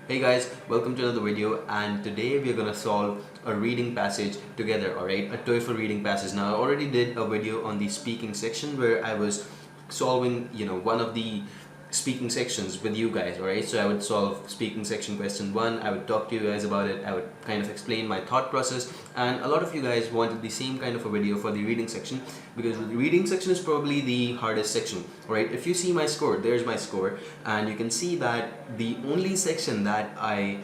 Hey guys, welcome to another video, and today we're gonna solve a reading passage together, alright? A TOEFL reading passage. Now I already did a video on the speaking section where I was solving, one of the speaking sections with you guys, alright? So I would solve speaking section question 1, I would talk to you guys about it, I would kind of explain my thought process, and a lot of you guys wanted the same kind of a video for the reading section because the reading section is probably the hardest section, right? If you see my score, there's my score, and you can see that the only section that I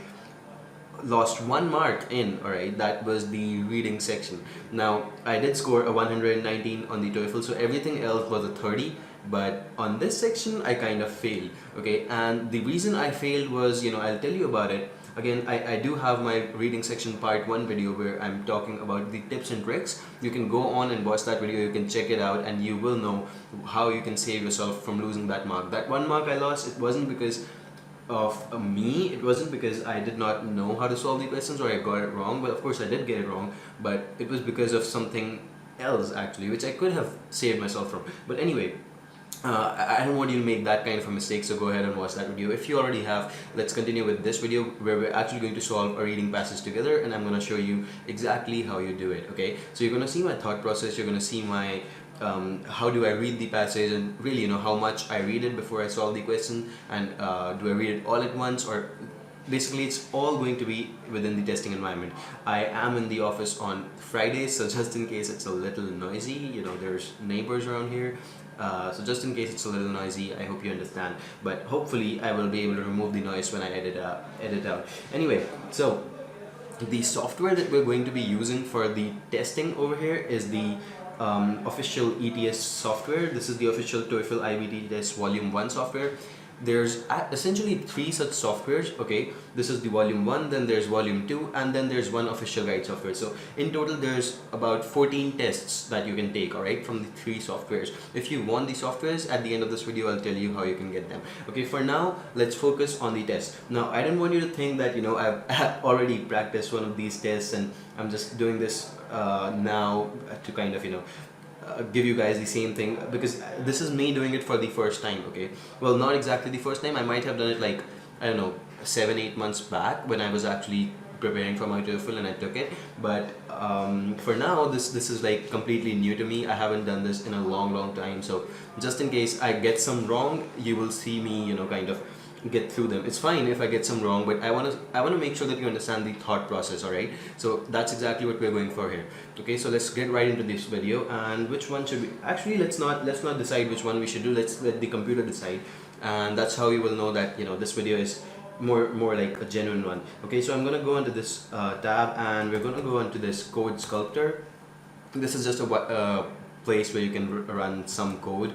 lost 1 mark in, alright, that was the reading section. Now I did score a 119 on the TOEFL, so everything else was a 30, but on this section I kind of failed, okay? And the reason I failed was, I'll tell you about it. Again, I do have my reading section part 1 video where I'm talking about the tips and tricks. You can go on and watch that video, you can check it out, and you will know how you can save yourself from losing that mark. That 1 mark I lost, it wasn't because of me, it wasn't because I did not know how to solve the questions or I got it wrong. Well, of course I did get it wrong, but it was because of something else actually, which I could have saved myself from. But anyway, I don't want you to make that kind of a mistake, so go ahead and watch that video. If you already have, let's continue with this video where we're actually going to solve a reading passage together, and I'm going to show you exactly how you do it, okay? So you're going to see my thought process, you're going to see my how do I read the passage, and really how much I read it before I solve the question, and do I read it all at once, or basically it's all going to be within the testing environment. I am in the office on Fridays, so just in case it's a little noisy, there's neighbors around here, so just in case it's a little noisy, I hope you understand, but hopefully I will be able to remove the noise when I edit out. Anyway, so the software that we're going to be using for the testing over here is the official ETS software. This is the official TOEFL IBT test volume 1 software. There's essentially 3 such softwares, okay? This is the volume 1, then there's volume 2, and then there's one official guide software. So in total there's about 14 tests that you can take, alright, from the 3 softwares. If you want the softwares, at the end of this video I'll tell you how you can get them. Okay, for now let's focus on the test. Now I don't want you to think that I've already practiced one of these tests and I'm just doing this now to kind of give you guys the same thing, because this is me doing it for the first time, okay? Well, not exactly the first time. I might have done it like, I don't know, 7-8 months back when I was actually preparing for my TOEFL and I took it, but for now this is like completely new to me. I haven't done this in a long time, so just in case I get some wrong, you will see me kind of get through them. It's fine if I get some wrong, but I want to make sure that you understand the thought process, alright? So that's exactly what we're going for here. Okay, so let's get right into this video. And which one should we actually, let's not decide which one we should do. Let's let the computer decide, and that's how you will know that this video is more like a genuine one. Okay, so I'm gonna go into this tab, and we're gonna go into this code sculptor. This is just a place where you can run some code.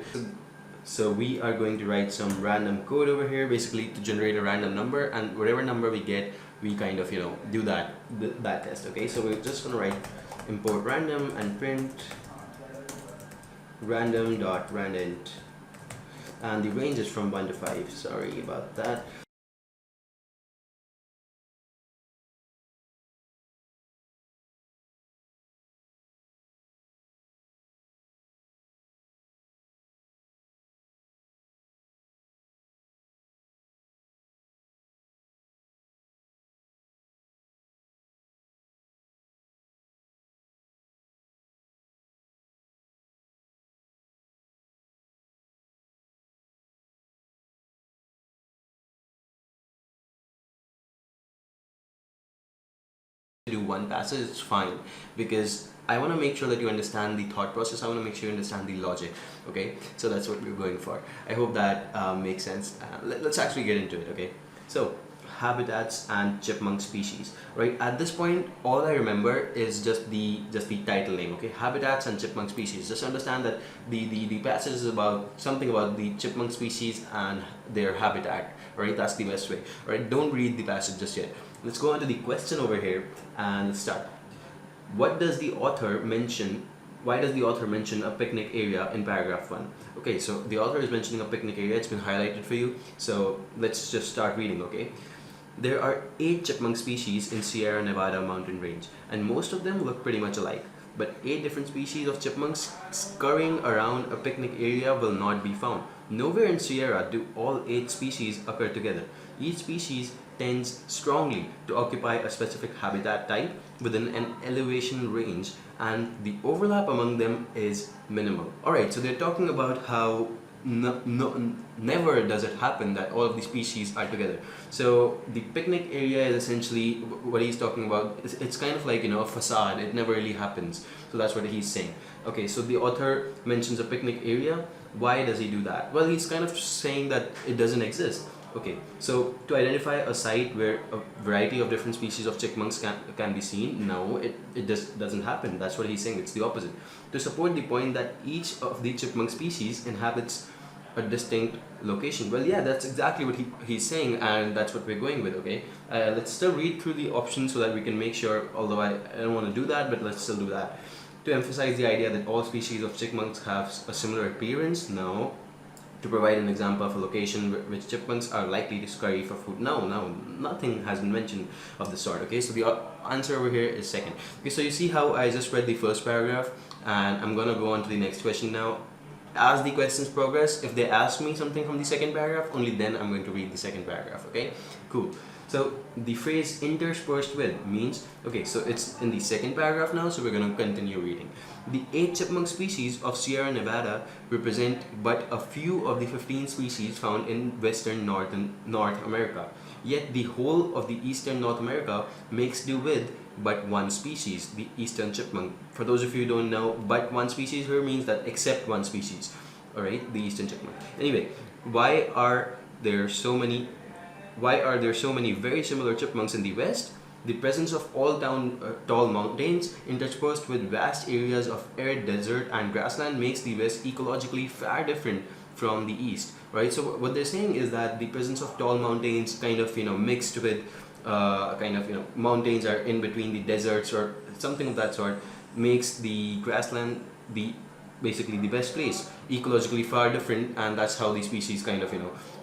So we are going to write some random code over here, basically to generate a random number, and whatever number we get, we kind of do that test. Okay, so we're just gonna write import random and print random.randint, and the range is from 1 to 5. Sorry about that. Do one passage, it's fine, because I want to make sure that you understand the thought process. I want to make sure you understand the logic. Okay, so that's what we're going for. I hope that makes sense. Let's actually get into it. Okay, so habitats and chipmunk species, right? At this point all I remember is just the title name. Okay, habitats and chipmunk species. Just understand that the passage is about something about the chipmunk species and their habitat, right? That's the best way, right? Don't read the passage just yet. Let's go on to the question over here and let's start. What does the author mention? Why does the author mention a picnic area in paragraph 1? Okay, so the author is mentioning a picnic area. It's been highlighted for you. So let's just start reading, okay? There are 8 chipmunk species in Sierra Nevada mountain range, and most of them look pretty much alike. But 8 different species of chipmunks scurrying around a picnic area will not be found. Nowhere in Sierra do all 8 species occur together. Each species tends strongly to occupy a specific habitat type within an elevation range, and the overlap among them is minimal. Alright, so they're talking about how never does it happen that all of the species are together. So the picnic area is essentially what he's talking about. It's kind of like, a facade. It never really happens. So that's what he's saying. Okay, so the author mentions a picnic area. Why does he do that? Well, he's kind of saying that it doesn't exist. Okay, so to identify a site where a variety of different species of chipmunks can be seen, no, it just doesn't happen. That's what he's saying. It's the opposite. To support the point that each of the chipmunk species inhabits a distinct location. Well, yeah, that's exactly what he's saying, and that's what we're going with. Okay, let's still read through the options so that we can make sure, although I don't want to do that, but let's still do that. To emphasize the idea that all species of chipmunks have a similar appearance, no. To provide an example of a location which chipmunks are likely to scurry for food, no, nothing has been mentioned of the sort. Okay, so the answer over here is second. Okay, so you see how I just read the first paragraph, and I'm gonna go on to the next question now. As the questions progress, if they ask me something from the second paragraph, only then I'm going to read the second paragraph. Okay, cool. So the phrase interspersed with means, okay, so it's in the second paragraph now, so we're going to continue reading. The 8 chipmunk species of Sierra Nevada represent but a few of the 15 species found in western North America. Yet the whole of the eastern North America makes do with but one species, the eastern chipmunk. For those of you who don't know, but one species here means that except one species. Alright, the eastern chipmunk. Anyway, why are there so many very similar chipmunks in the West? The presence of tall mountains interspersed with vast areas of arid desert and grassland makes the West ecologically far different from the East. Right. So what they're saying is that the presence of tall mountains, kind of mixed with mountains are in between the deserts or something of that sort, makes the grassland basically the best place, ecologically far different, and that's how the species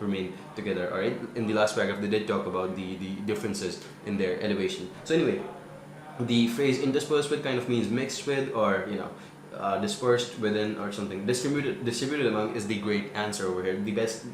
remain together. All right, in the last paragraph they did talk about the differences in their elevation. So anyway, the phrase interspersed with kind of means mixed with, or dispersed within, or something. Distributed among is the great answer over here, the best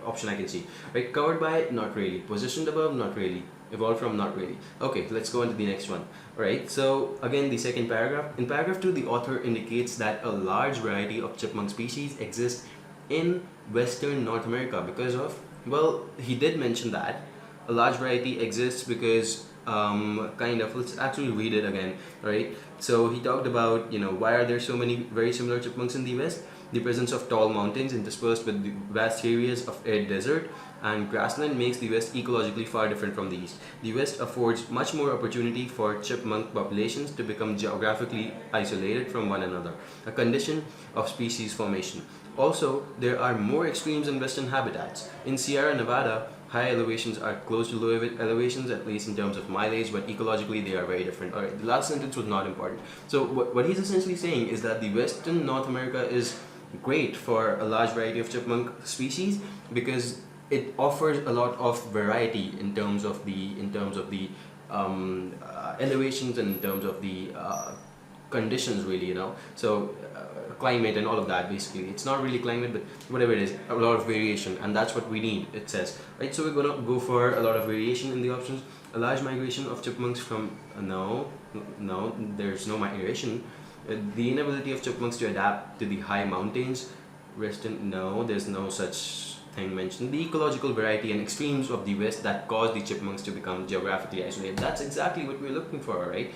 option I can see. Right, covered by, not really. Positioned above, not really. Evolved from, not really. Okay, let's go on to the next one. Alright, so again the second paragraph. In paragraph 2, the author indicates that a large variety of chipmunk species exist in western North America because of, well, he did mention that a large variety exists because let's actually read it again. Right, so he talked about why are there so many very similar chipmunks in the West. The presence of tall mountains interspersed with the vast areas of arid desert and grassland makes the West ecologically far different from the East. The West affords much more opportunity for chipmunk populations to become geographically isolated from one another, a condition of species formation. Also, there are more extremes in western habitats. In Sierra Nevada, high elevations are close to low elevations, at least in terms of mileage, but ecologically they are very different. Alright, the last sentence was not important. So what he's essentially saying is that the western North America is great for a large variety of chipmunk species because it offers a lot of variety in terms of the elevations and in terms of the conditions, really, so climate and all of that. Basically, it's not really climate, but whatever it is, a lot of variation, and that's what we need, it says. Right, so we're gonna go for a lot of variation in the options. A large migration of chipmunks from no, there's no migration. The inability of chipmunks to adapt to the high mountains, no, there's no such thing mentioned. The ecological variety and extremes of the West that cause the chipmunks to become geographically isolated. That's exactly what we're looking for, right?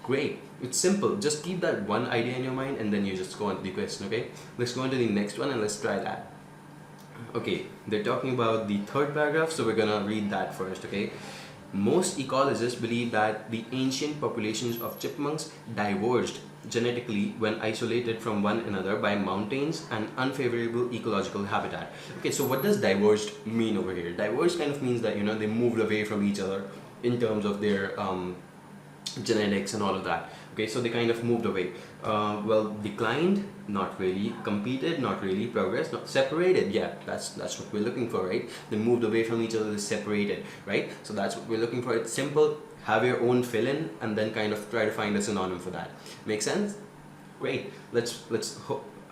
Great. It's simple. Just keep that one idea in your mind and then you just go on to the question, okay? Let's go on to the next one and let's try that. Okay, they're talking about the third paragraph, so we're gonna read that first, okay? Most ecologists believe that the ancient populations of chipmunks diverged genetically when isolated from one another by mountains and unfavorable ecological habitat. Okay, so what does diverged mean over here? Diverged kind of means that they moved away from each other in terms of their genetics and all of that. Okay, so they kind of moved away. Well, declined, not really. Competed, not really. Progressed, not. Separated, yeah, that's what we're looking for, right? They moved away from each other, they separated, right? So that's what we're looking for. It's simple. Have your own fill-in and then kind of try to find a synonym for that. Make sense? Great.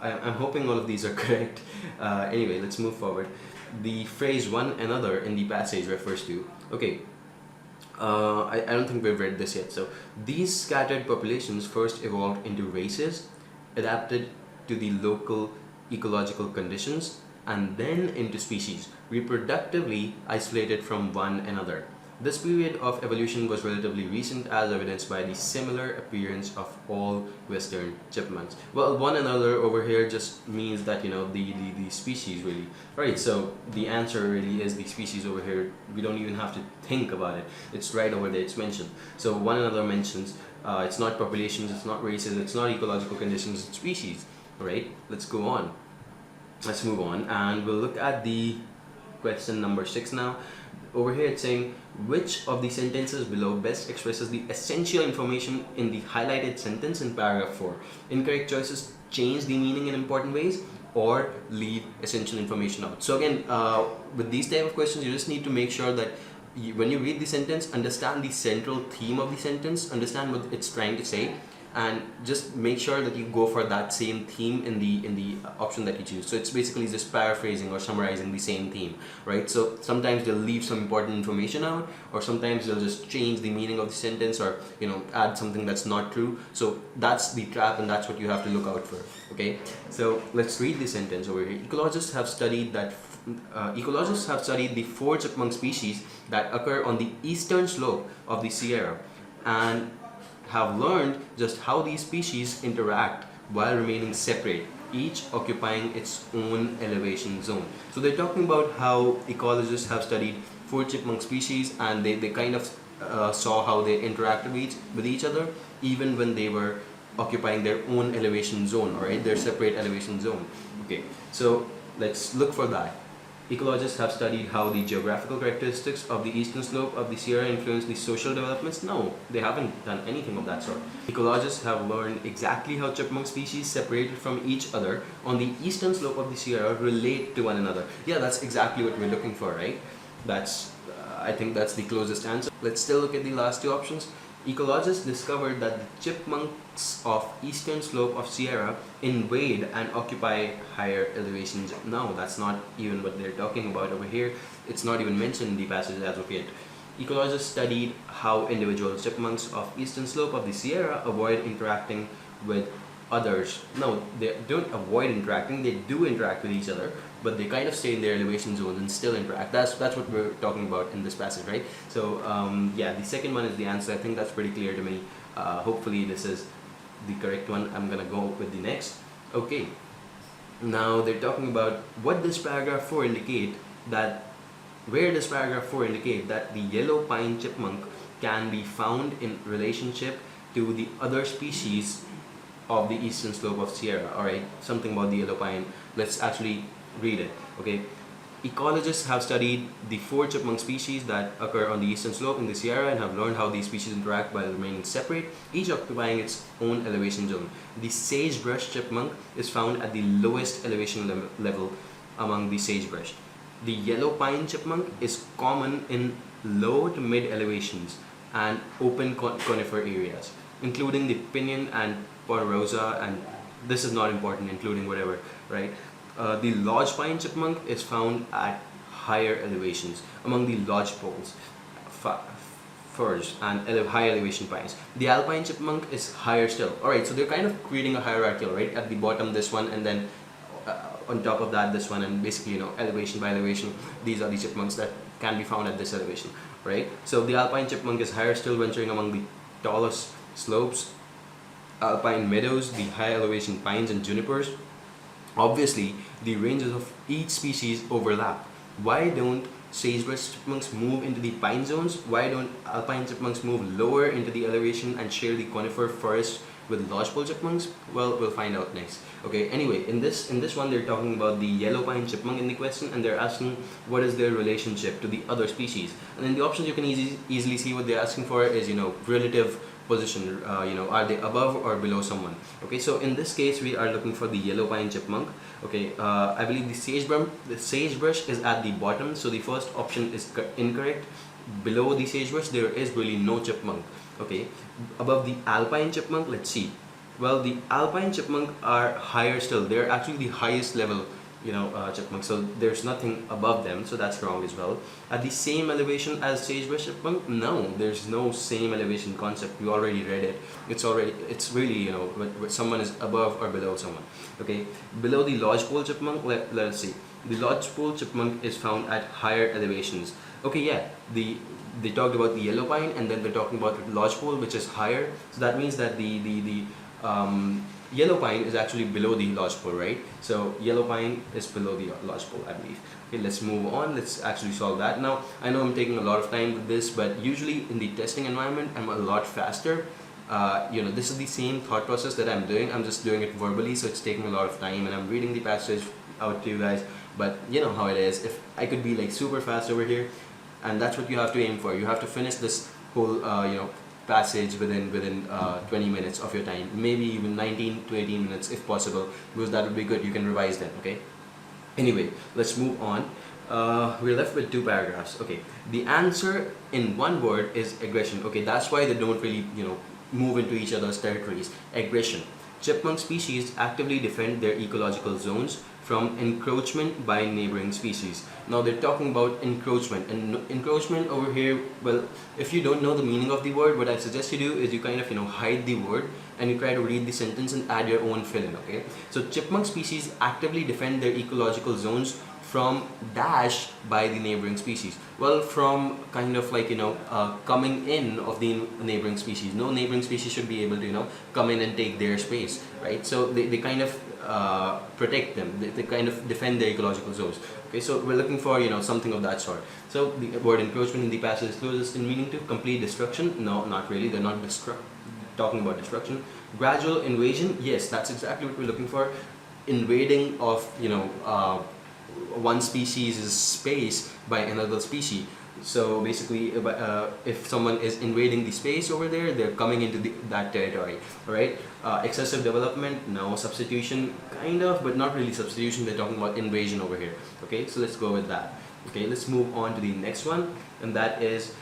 I'm hoping all of these are correct. Anyway, let's move forward. The phrase one another in the passage refers to Okay, I don't think we've read this yet. So these scattered populations first evolved into races, adapted to the local ecological conditions, and then into species, reproductively isolated from one another. This period of evolution was relatively recent, as evidenced by the similar appearance of all western chipmunks. Well, one another over here just means that, the species really. Right, so the answer really is the species over here. We don't even have to think about it. It's right over there, it's mentioned. So one another mentions, it's not populations, it's not races, it's not ecological conditions, it's species. Alright, let's go on. Let's move on and we'll look at the question number 6 now. Over here it's saying, which of the sentences below best expresses the essential information in the highlighted sentence in paragraph 4? Incorrect choices change the meaning in important ways or leave essential information out. So again, with these type of questions, you just need to make sure that when you read the sentence, understand the central theme of the sentence, understand what it's trying to say, and just make sure that you go for that same theme in the option that you choose. So it's basically just paraphrasing or summarizing the same theme, right? So sometimes they'll leave some important information out, or sometimes they'll just change the meaning of the sentence, or add something that's not true. So that's the trap, and that's what you have to look out for. Okay, so let's read the sentence over here. Ecologists have studied the 4 chipmunk species that occur on the eastern slope of the Sierra, and have learned just how these species interact while remaining separate, each occupying its own elevation zone. So they're talking about how ecologists have studied 4 chipmunk species, and they kind of saw how they interact with each other even when they were occupying their own elevation zone, alright, their separate elevation zone. Okay, so let's look for that. Ecologists have studied how the geographical characteristics of the eastern slope of the Sierra influence the social developments. No, they haven't done anything of that sort. Ecologists have learned exactly how chipmunk species separated from each other on the eastern slope of the Sierra relate to one another. Yeah, that's exactly what we're looking for, right? I think that's the closest answer. Let's still look at the last 2 options. Ecologists discovered that the chipmunks of eastern slope of Sierra invade and occupy higher elevations. No, that's not even what they're talking about over here. It's not even mentioned in the passage as of yet. Ecologists studied how individual chipmunks of eastern slope of the Sierra avoid interacting with others. No, they don't avoid interacting, they do interact with each other, but they kind of stay in their elevation zones and still interact. That's what we're talking about in this passage, right? So yeah, the second one is the answer. I think that's pretty clear to me. Hopefully this is the correct one. I'm gonna go with the next. Okay, now they're talking about where does paragraph 4 indicate that the yellow pine chipmunk can be found in relationship to the other species of the eastern slope of Sierra. Alright, something about the yellow pine. Let's actually read it. Okay, ecologists have studied the 4 chipmunk species that occur on the eastern slope in the Sierra and have learned how these species interact while remaining separate, each occupying its own elevation zone. The sagebrush chipmunk is found at the lowest elevation level among the sagebrush. The yellow pine chipmunk is common in low to mid elevations and open conifer areas, including the pinyon and ponderosa, and this is not important, including whatever, right? The lodge pine chipmunk is found at higher elevations among the lodge poles, firs, and high elevation pines. The alpine chipmunk is higher still. Alright, so they're kind of creating a hierarchy, right? At the bottom this one, and then on top of that this one, and basically elevation by elevation, these are the chipmunks that can be found at this elevation, right? So the alpine chipmunk is higher still, venturing among the tallest slopes, alpine meadows, the high elevation pines and junipers. Obviously, the ranges of each species overlap. Why don't sagebrush chipmunks move into the pine zones? Why don't alpine chipmunks move lower into the elevation and share the conifer forest with lodgepole chipmunks? Well, we'll find out next. Okay, anyway, in this one they're talking about the yellow pine chipmunk in the question, and they're asking what is their relationship to the other species. And in the options you can easily see what they're asking for is relative position, are they above or below someone. Okay, so in this case we are looking for the yellow pine chipmunk. Okay, I believe the sagebrush is at the bottom, so the first option is incorrect. Below the sagebrush there is really no chipmunk. Okay, above the alpine chipmunk, let's see. Well, the alpine chipmunk are higher still. They're actually the highest level chipmunk. So there's nothing above them, so that's wrong as well. At the same elevation as sagebrush chipmunk? No, there's no same elevation concept. We already read it. It's really, someone is above or below someone. Okay, below the lodgepole chipmunk, let's see. The lodgepole chipmunk is found at higher elevations. Okay, yeah, they talked about the yellow pine, and then they're talking about lodgepole, which is higher. So that means that the yellow pine is actually below the lodgepole, right? So yellow pine is below the lodgepole, I believe. Okay, let's move on. Let's actually solve that. Now, I know I'm taking a lot of time with this, but usually in the testing environment, I'm a lot faster. This is the same thought process that I'm doing. I'm just doing it verbally, so it's taking a lot of time, and I'm reading the passage out to you guys. But you know how it is. If I could be like super fast over here, and that's what you have to aim for. You have to finish this whole passage within 20 minutes of your time, maybe even 19 to 18 minutes if possible, because that would be good. You can revise them. Okay. Anyway, let's move on. We're left with 2 paragraphs. Okay, the answer in one word is aggression. Okay, that's why they don't really move into each other's territories. Aggression. Chipmunk species actively defend their ecological zones from encroachment by neighboring species. Now they're talking about encroachment, and encroachment over here, well, if you don't know the meaning of the word, what I suggest you do is you kind of hide the word and you try to read the sentence and add your own fill-in. Okay, so chipmunk species actively defend their ecological zones from dash by the neighboring species. Well, from kind of like coming in of the neighboring species. No neighboring species should be able to come in and take their space, right? So they kind of protect them. They kind of defend their ecological zones. Okay, so we're looking for something of that sort. So the word encroachment in the passage is closest in meaning to complete destruction. No, not really. They're not talking about destruction. Gradual invasion. Yes, that's exactly what we're looking for. Invading of one species' space by another species. So basically, if someone is invading the space over there, they're coming into that territory. Alright, excessive development, no. Substitution, kind of, but not really substitution. They're talking about invasion over here. Okay, so let's go with that. Okay, let's move on to the next one, and that is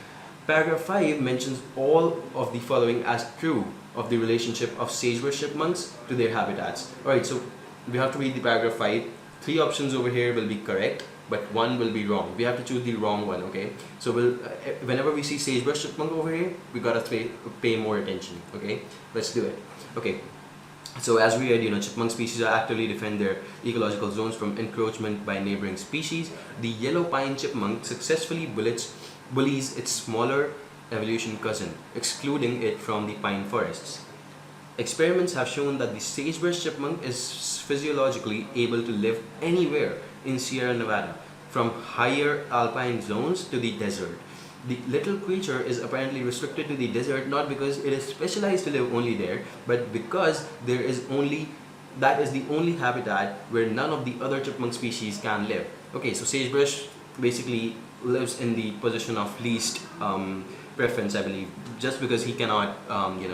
paragraph 5 mentions all of the following as true of the relationship of sagebrush chipmunks to their habitats. Alright, so we have to read the paragraph 5. 3 options over here will be correct, but 1 will be wrong. We have to choose the wrong one. Okay, so whenever we see sagebrush chipmunk over here, we gotta pay more attention. Okay, let's do it. Okay, so as we read, chipmunk species are actively defend their ecological zones from encroachment by neighboring species. The yellow pine chipmunk successfully bullies its smaller evolution cousin, excluding it from the pine forests. Experiments have shown that the sagebrush chipmunk is physiologically able to live anywhere in Sierra Nevada, from higher alpine zones to the desert. The little creature is apparently restricted to the desert not because it is specialized to live only there, but because that is the only habitat where none of the other chipmunk species can live. Okay, so sagebrush basically lives in the position of least preference, I believe, just because he cannot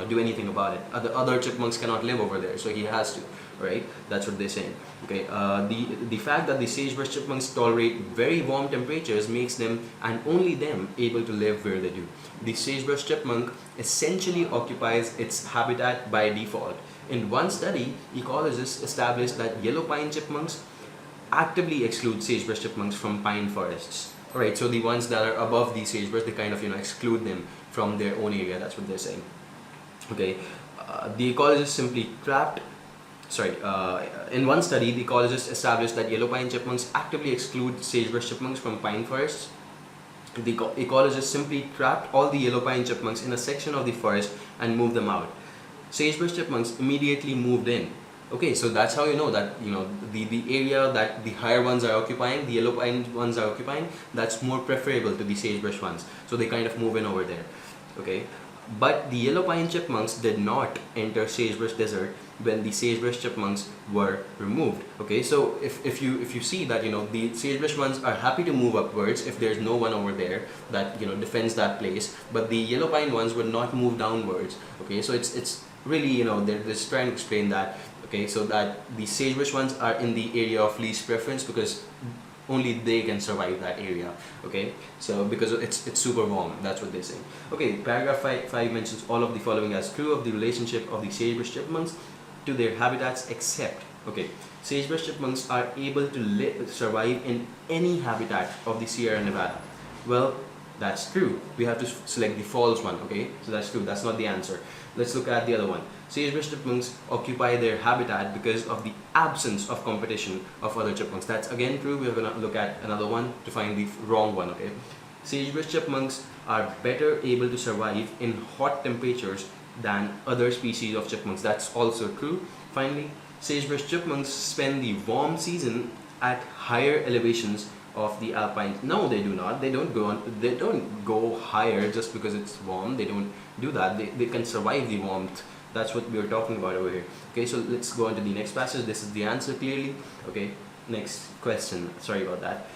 do anything about it. The other chipmunks cannot live over there, so he has to. Right? That's what they're saying. Okay. The fact that the sagebrush chipmunks tolerate very warm temperatures makes them, and only them, able to live where they do. The sagebrush chipmunk essentially occupies its habitat by default. In one study, ecologists established that yellow pine chipmunks actively exclude sagebrush chipmunks from pine forests. Alright, so the ones that are above the sagebrush, they kind of exclude them from their own area. That's what they're saying. Okay, the ecologists simply in one study, the ecologists established that yellow pine chipmunks actively exclude sagebrush chipmunks from pine forests. The ecologists simply trapped all the yellow pine chipmunks in a section of the forest and moved them out. Sagebrush chipmunks immediately moved in. Okay, so that's how you know that the area that the higher ones are occupying, the yellow pine ones are occupying, that's more preferable to the sagebrush ones. So they kind of move in over there. Okay, but the yellow pine chipmunks did not enter sagebrush desert when the sagebrush chipmunks were removed. Okay, so if you see that the sagebrush ones are happy to move upwards if there's no one over there that defends that place, but the yellow pine ones would not move downwards. Okay, so it's really they're just trying to explain that. Okay, so that the sagebrush ones are in the area of least preference because only they can survive that area. Okay, so because it's super warm, that's what they're saying. Okay, paragraph 5 mentions all of the following as true of the relationship of the sagebrush chipmunks to their habitats except. Okay, sagebrush chipmunks are able to survive in any habitat of the Sierra Nevada. Well, that's true. We have to select the false one, okay? So that's true, that's not the answer. Let's look at the other one. Sagebrush chipmunks occupy their habitat because of the absence of competition of other chipmunks. That's again true. We're gonna look at another one to find the wrong one, okay? Sagebrush chipmunks are better able to survive in hot temperatures than other species of chipmunks. That's also true. Finally, sagebrush chipmunks spend the warm season at higher elevations of the alpine. No, they do not. They don't go higher just because it's warm. They don't do that. They can survive the warmth. That's what we're talking about over here. Okay, so let's go on to the next passage. This is the answer clearly. Okay, next question. Sorry about that.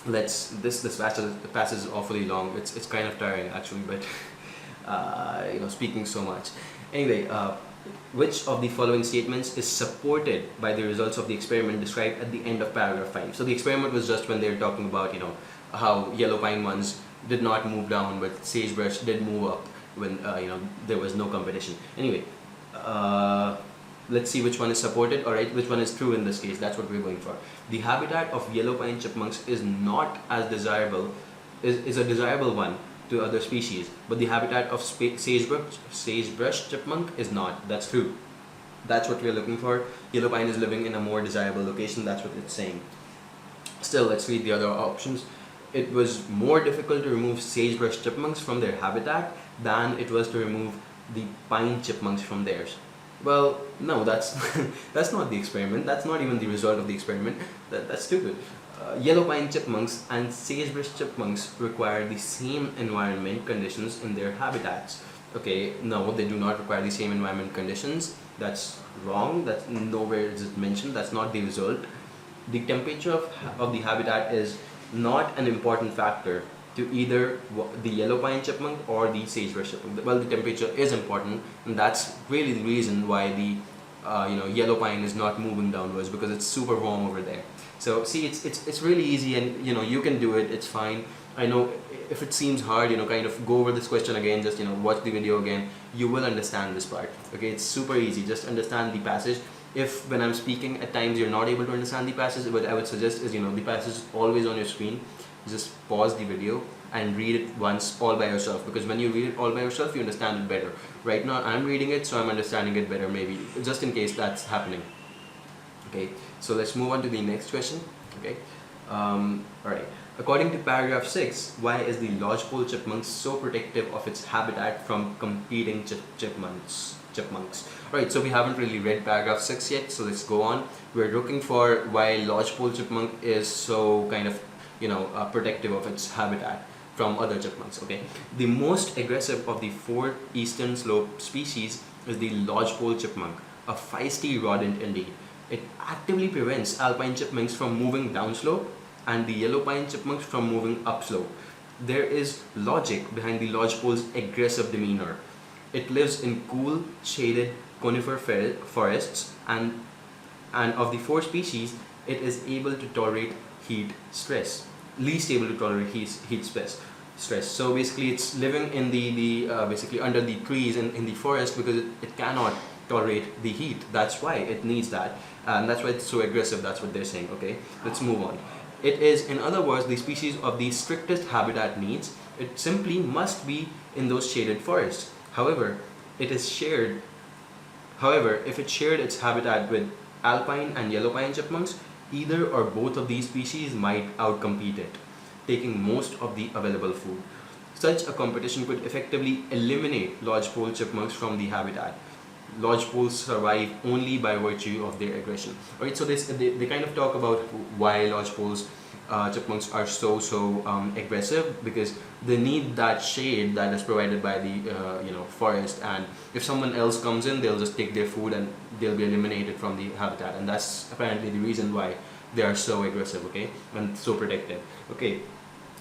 This passage is awfully long. It's kind of tiring actually, but speaking so much. Anyway, which of the following statements is supported by the results of the experiment described at the end of paragraph 5? So the experiment was just when they were talking about how yellow pine ones did not move down, but sagebrush did move up when there was no competition. Anyway, let's see which one is supported. Alright, which one is true in this case. That's what we're going for. The habitat of yellow pine chipmunks is not as desirable, is a desirable one to other species, but the habitat of sagebrush chipmunk is not. That's true. That's what we're looking for. Yellow pine is living in a more desirable location. That's what it's saying. Still, let's read the other options. It was more difficult to remove sagebrush chipmunks from their habitat than it was to remove the pine chipmunks from theirs. Well, no, that's that's not the experiment. That's not even the result of the experiment. That's stupid. Yellow pine chipmunks and sagebrush chipmunks require the same environment conditions in their habitats. Okay, no, they do not require the same environment conditions. That's wrong. That's nowhere is it mentioned. That's not the result. The temperature of the habitat is not an important factor to either the yellow pine chipmunk or the sagebrush chipmunk. Well, the temperature is important, and that's really the reason why the yellow pine is not moving downwards, because it's super warm over there. So see, it's really easy, and you can do it. It's fine. I know if it seems hard, kind of go over this question again. Just watch the video again. You will understand this part. Okay, it's super easy. Just understand the passage. If when I'm speaking at times you're not able to understand the passage, what I would suggest is the passage is always on your screen. Just pause the video and read it once all by yourself, because when you read it all by yourself, you understand it better. Right now I'm reading it, so I'm understanding it better, maybe, just in case that's happening. Okay, so let's move on to the next question. Okay, alright. According to paragraph 6, why is the lodgepole chipmunk so protective of its habitat from competing chipmunks? Alright, so we haven't really read paragraph 6 yet, so let's go on. We're looking for why lodgepole chipmunk is so kind of protective of its habitat from other chipmunks. Okay, the most aggressive of the 4 eastern slope species is the lodgepole chipmunk, a feisty rodent indeed. It actively prevents alpine chipmunks from moving downslope and the yellow pine chipmunks from moving upslope. There is logic behind the lodgepole's aggressive demeanor. It lives in cool, shaded conifer forests, and of the 4 species, it is able to tolerate heat stress. Least able to tolerate heat stress. So basically, it's living in the basically under the trees in the forest because it cannot tolerate the heat. That's why it needs that, and that's why it's so aggressive. That's what they're saying. Okay, let's move on. It is, in other words, the species of the strictest habitat needs. It simply must be in those shaded forests. However, if it shared its habitat with alpine and yellow pine chipmunks, either or both of these species might outcompete it, taking most of the available food. Such a competition could effectively eliminate lodgepole chipmunks from the habitat. Lodgepoles survive only by virtue of their aggression. Alright, so they kind of talk about why lodgepoles chipmunks are so aggressive, because they need that shade that is provided by the forest, and if someone else comes in, they'll just take their food and they'll be eliminated from the habitat, and that's apparently the reason why they are so aggressive, okay, and so protective. Okay,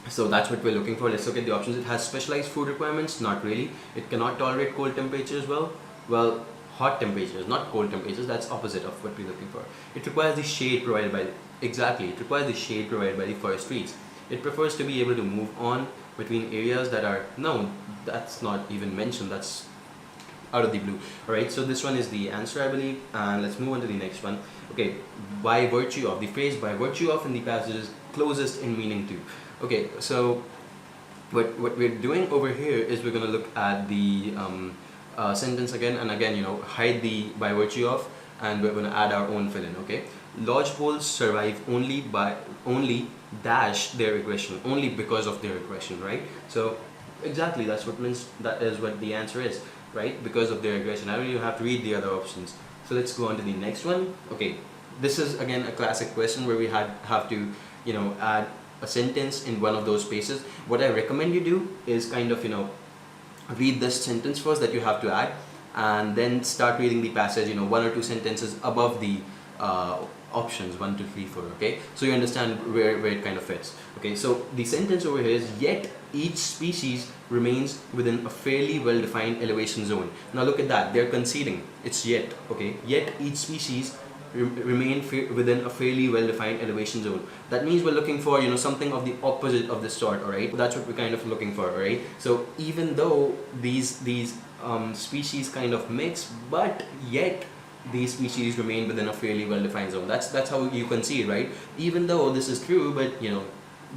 so that's what we're looking for. Let's look at the options. It has specialized food requirements. Not really. It cannot tolerate cold temperatures. Well, hot temperatures, not cold temperatures. That's opposite of what we're looking for. It requires the shade provided by it requires the shade provided by the forest trees. It prefers to be able to move on between areas that are, no, that's not even mentioned. That's out of the blue. Alright, so this one is the answer, I believe, and let's move on to the next one. Okay, by virtue of, the phrase by virtue of in the passage is closest in meaning to. Okay, so what we're doing over here is we're going to look at the sentence again and again, you know, hide the by virtue of, and we're going to add our own fill in. Okay, lodgepoles survive only dash their regression, only because of their regression, right? So exactly, that is what the answer is, right? Because of their regression. I don't even have to read the other options. So let's go on to the next one. Okay, this is again a classic question where we have to, you know, add a sentence in one of those spaces. What I recommend you do is kind of, you know, read this sentence first that you have to add, and then start reading the passage, you know, 1 or 2 sentences above the options 1, 2, 3, 4. Okay, so you understand where it kind of fits. Okay, so the sentence over here is, yet each species remains within a fairly well defined elevation zone. Now look at that, they're conceding it's yet. Okay, yet each species remain within a fairly well defined elevation zone. That means we're looking for, you know, something of the opposite of this sort. All right, that's what we're kind of looking for. All right, so even though these species kind of mix, but yet these species remain within a fairly well defined zone. That's how you concede, right? Even though this is true, but you know,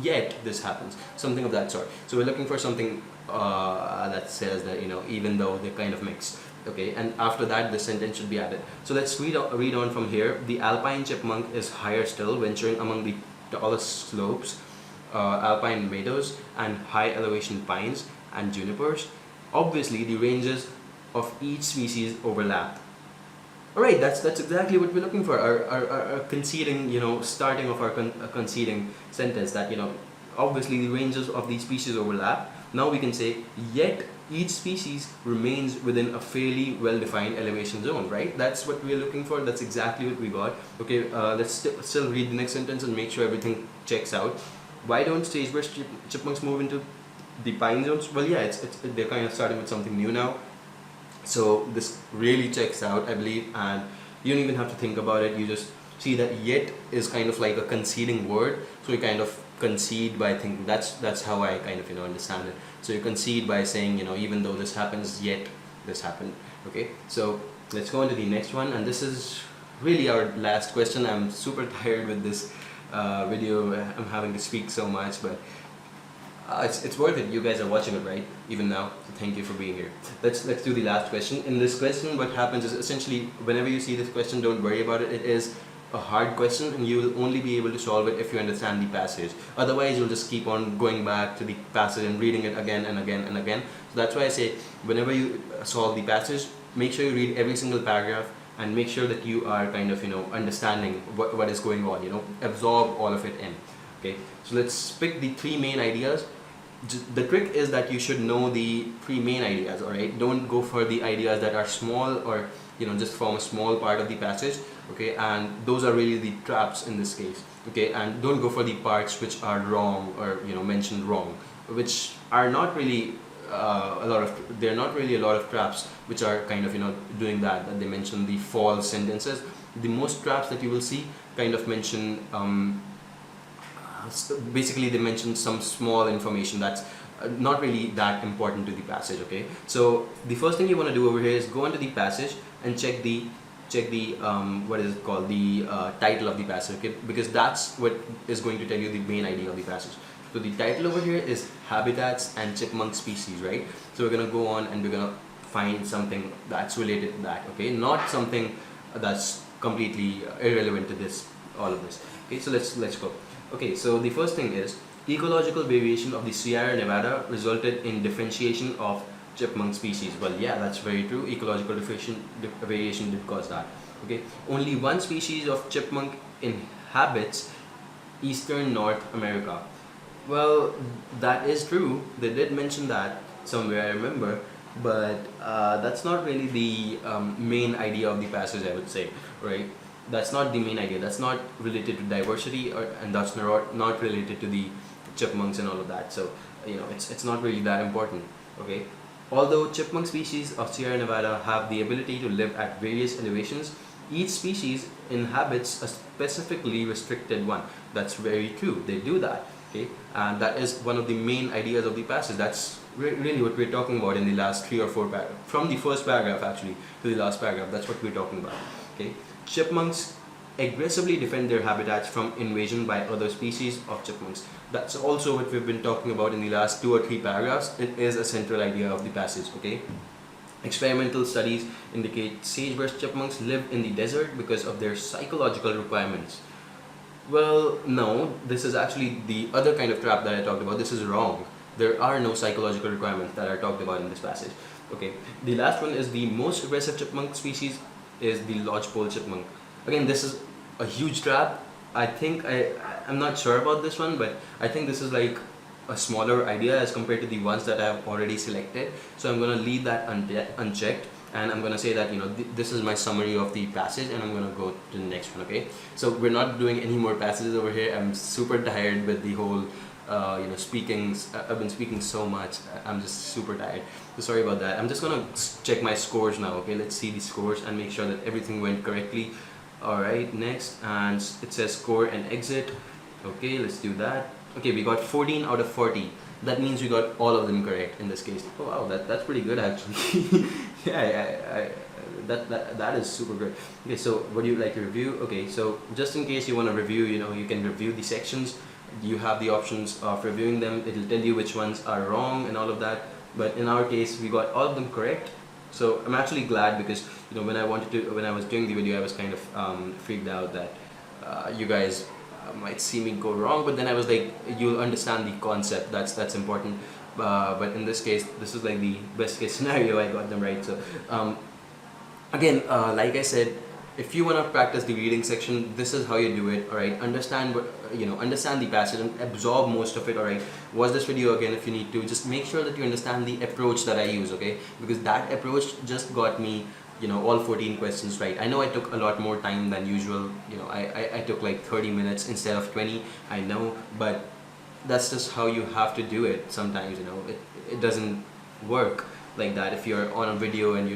yet this happens, something of that sort. So we're looking for something that says that, you know, even though they kind of mix. Okay, and after that the sentence should be added. So let's read on from here. The alpine chipmunk is higher still, venturing among the tallest slopes, alpine meadows, and high elevation pines and junipers. Obviously the ranges of each species overlap. Alright, that's exactly what we're looking for. Our conceding, you know, starting of our conceding sentence, that, you know, obviously the ranges of these species overlap. Now we can say, yet each species remains within a fairly well defined elevation zone, right? That's what we're looking for. That's exactly what we got. Okay, let's still read the next sentence and make sure everything checks out. Why don't sagebrush chipmunks move into the pine zones? Well, yeah, they're kind of starting with something new now. So this really checks out, I believe, and you don't even have to think about it. You just see that yet is kind of like a conceding word. So you kind of concede by thinking, that's how I kind of, you know, understand it. So you concede by saying, you know, even though this happens, yet this happened. Okay, so let's go on to the next one, and this is really our last question. I'm super tired with this video. I'm having to speak so much, but it's worth it. You guys are watching it, right? Even now. So thank you for being here. Let's do the last question. In this question, what happens is, essentially, whenever you see this question, don't worry about it. It is a hard question, and you will only be able to solve it if you understand the passage. Otherwise, you'll just keep on going back to the passage and reading it again and again and again. So that's why I say, whenever you solve the passage, make sure you read every single paragraph and make sure that you are kind of, you know, understanding what is going on. You know, absorb all of it in. Okay, so let's pick the 3 main ideas. The trick is that you should know the 3 main ideas. All right, don't go for the ideas that are small, or, you know, just form a small part of the passage. Okay, and those are really the traps in this case. Okay, and don't go for the parts which are wrong, or, you know, mentioned wrong, which are not really they're not really a lot of traps which are kind of, you know, doing that they mention the false sentences. The most traps that you will see kind of mention basically they mention some small information that's not really that important to the passage. Okay, so the first thing you want to do over here is go into the passage and check the what is it called, the title of the passage. Okay, because that's what is going to tell you the main idea of the passage. So the title over here is Habitats and Chipmunk Species, right? So we're gonna go on and we're gonna find something that's related to that. Okay, not something that's completely irrelevant to this, all of this. Okay, so let's go. Okay, so the first thing is, ecological variation of the Sierra Nevada resulted in differentiation of chipmunk species. Well, yeah, that's very true. Ecological variation did cause that. Okay, only one species of chipmunk inhabits eastern North America. Well, that is true. They did mention that somewhere, I remember, but that's not really the main idea of the passage, I would say, right? That's not the main idea. That's not related to diversity, and that's not related to the chipmunks and all of that. So, you know, it's not really that important. Okay, although chipmunk species of Sierra Nevada have the ability to live at various elevations, each species inhabits a specifically restricted one. That's very true. They do that. Okay, and that is one of the main ideas of the passage. That's really what we're talking about in the last 3 or 4 paragraphs, from the first paragraph actually to the last paragraph. That's what we're talking about. Okay, chipmunks aggressively defend their habitats from invasion by other species of chipmunks. That's also what we've been talking about in the last 2 or 3 paragraphs. It is a central idea of the passage. Okay, experimental studies indicate sagebrush chipmunks live in the desert because of their psychological requirements. Well, no, this is actually the other kind of trap that I talked about. This is wrong. There are no psychological requirements that are talked about in this passage. Okay, the last one is the most aggressive chipmunk species is the lodgepole chipmunk. Again, this is a huge trap. I think I'm not sure about this one, but I think this is like a smaller idea as compared to the ones that I've already selected. So I'm gonna leave that unchecked, and I'm gonna say that this is my summary of the passage, and I'm gonna go to the next one. Okay, so we're not doing any more passages over here. I'm super tired with the whole speaking. I've been speaking so much. I'm just super tired. So sorry about that. I'm just gonna check my scores now. Okay, let's see the scores and make sure that everything went correctly. Alright, next, and it says score and exit. Okay, let's do that. Okay, we got 14 out of 40. That means we got all of them correct in this case. Oh wow, that's pretty good actually. Yeah, that is super good. Okay, so what do you like to review? Okay, so just in case you want to review, you can review the sections. You have the options of reviewing them. It'll tell you which ones are wrong and all of that. But in our case, we got all of them correct. So I'm actually glad, because when I was doing the video, I was kind of freaked out that you guys might see me go wrong, but then I was like, you'll understand the concept. That's important. But in this case, this is like the best case scenario. I got them right. So again, like I said, if you want to practice the reading section, this is how you do it. All right, understand understand the passage and absorb most of it. All right, watch this video again if you need to. Just make sure that you understand the approach that I use. Okay, because that approach just got me all 14 questions right. I know I took a lot more time than usual. I took like 30 minutes instead of 20. I know, but that's just how you have to do it. Sometimes it doesn't work like that if you're on a video, and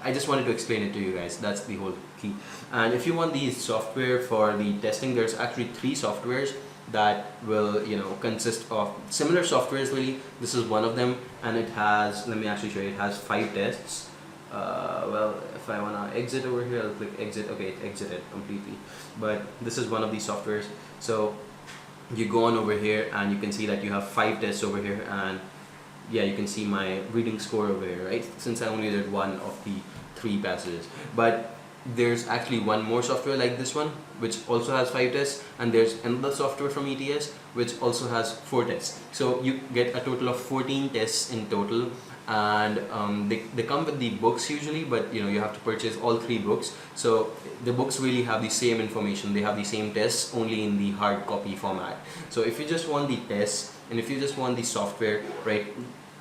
I just wanted to explain it to you guys. That's the whole key. And if you want the software for the testing, there's actually 3 softwares that will consist of similar softwares really. This is one of them, and it has, let me actually show you, it has 5 tests. Well, if I want to exit over here, I'll click exit. Okay, it exited completely, but this is one of these softwares. So you go on over here and you can see that you have 5 tests over here, and yeah, you can see my reading score over here, right? Since I only did one of the 3 passages. But there's actually one more software like this one, which also has 5 tests, and there's another software from ETS which also has 4 tests. So you get a total of 14 tests in total, and they come with the books usually, but you have to purchase all 3 books. So the books really have the same information. They have the same tests, only in the hard copy format. So if you just want the tests, and if you just want the software, right,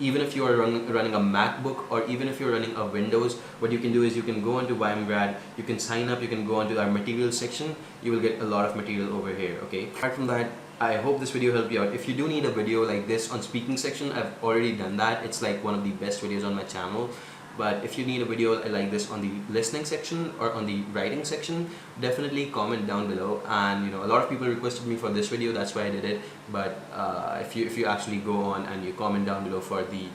even if you are running a MacBook, or even if you're running a Windows, what you can do is you can go onto YMGrad, you can sign up, you can go onto our materials section. You will get a lot of material over here. Okay, apart from that, I hope this video helped you out. If you do need a video like this on speaking section, I've already done that. It's like one of the best videos on my channel. But if you need a video like this on the listening section or on the writing section, definitely comment down below. And a lot of people requested me for this video, that's why I did it. But if you actually go on and you comment down below for the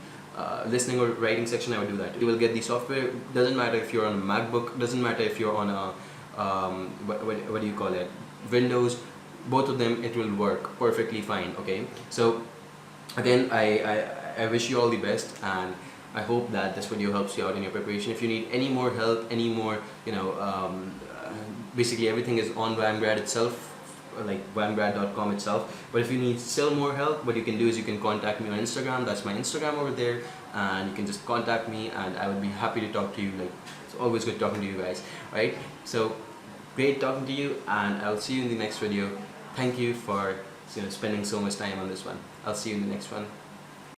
listening or writing section, I would do that. You will get the software. Doesn't matter if you're on a MacBook, doesn't matter if you're on a what do you call it, Windows. Both of them, it will work perfectly fine. Okay, so again, I wish you all the best, and I hope that this video helps you out in your preparation. If you need any more help, any more, basically everything is on YMGrad itself, like YMGrad.com itself. But if you need still more help, what you can do is you can contact me on Instagram. That's my Instagram over there, and you can just contact me, and I would be happy to talk to you. Like, it's always good talking to you guys, right? So great talking to you, and I'll see you in the next video. Thank you for spending so much time on this one. I'll see you in the next one.